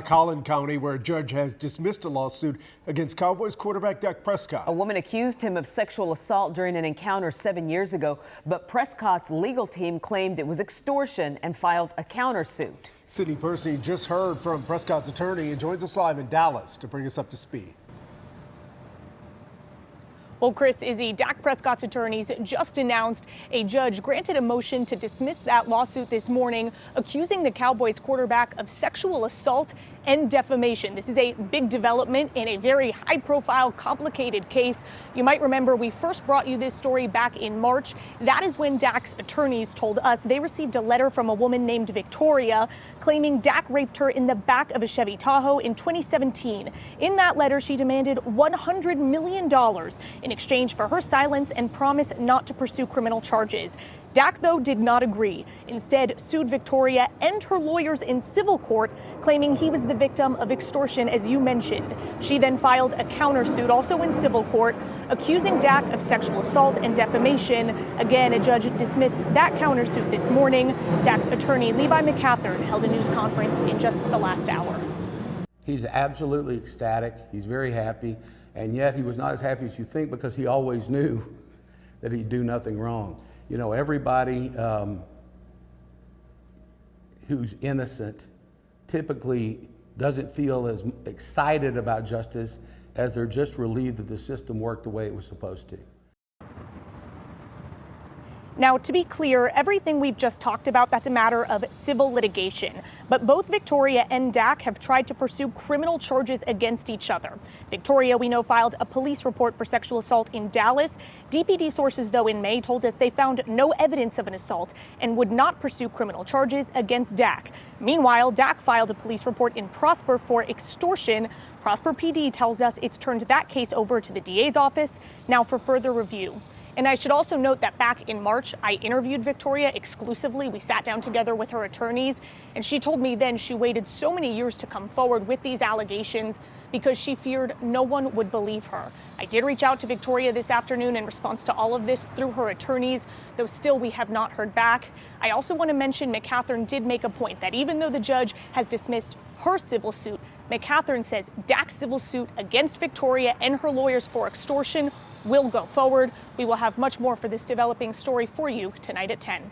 Collin County, where a judge has dismissed a lawsuit against Cowboys quarterback Dak Prescott. A woman accused him of sexual assault during an encounter 7 years ago, but Prescott's legal team claimed it was extortion and filed a countersuit. Sydney Percy just heard from Prescott's attorney and joins us live in Dallas to bring us up to speed. Well, Chris, Izzy, Dak Prescott's attorneys just announced a judge granted a motion to dismiss that lawsuit this morning, accusing the Cowboys quarterback of sexual assault and defamation. This is a big development in a very high-profile, complicated case. You might remember we first brought you this story back in March. That is when Dak's attorneys told us they received a letter from a woman named Victoria claiming Dak raped her in the back of a Chevy Tahoe in 2017. In that letter, she demanded $100 million in exchange for her silence and promise not to pursue criminal charges. Dak, though, did not agree. Instead, sued Victoria and her lawyers in civil court, claiming he was the victim of extortion, as you mentioned. She then filed a countersuit, also in civil court, accusing Dak of sexual assault and defamation. Again, a judge dismissed that countersuit this morning. Dak's attorney, Levi McCathern, held a news conference in just the last hour. He's absolutely ecstatic. He's very happy. And yet he was not as happy as you think, because he always knew that he'd do nothing wrong. You know, everybody who's innocent typically doesn't feel as excited about justice as they're just relieved that the system worked the way it was supposed to. Now, to be clear, everything we've just talked about, that's a matter of civil litigation. But both Victoria and Dak have tried to pursue criminal charges against each other. Victoria, we know, filed a police report for sexual assault in Dallas. DPD sources, though, in May told us they found no evidence of an assault and would not pursue criminal charges against Dak. Meanwhile, Dak filed a police report in Prosper for extortion. Prosper PD tells us it's turned that case over to the DA's office now for further review. And I should also note that back in March, I interviewed Victoria exclusively. We sat down together with her attorneys, and she told me then she waited so many years to come forward with these allegations because she feared no one would believe her. I did reach out to Victoria this afternoon in response to all of this through her attorneys, though still we have not heard back. I also want to mention McCathern did make a point that even though the judge has dismissed her civil suit, McCathern says Dak's civil suit against Victoria and her lawyers for extortion will go forward. We will have much more for this developing story for you tonight at 10.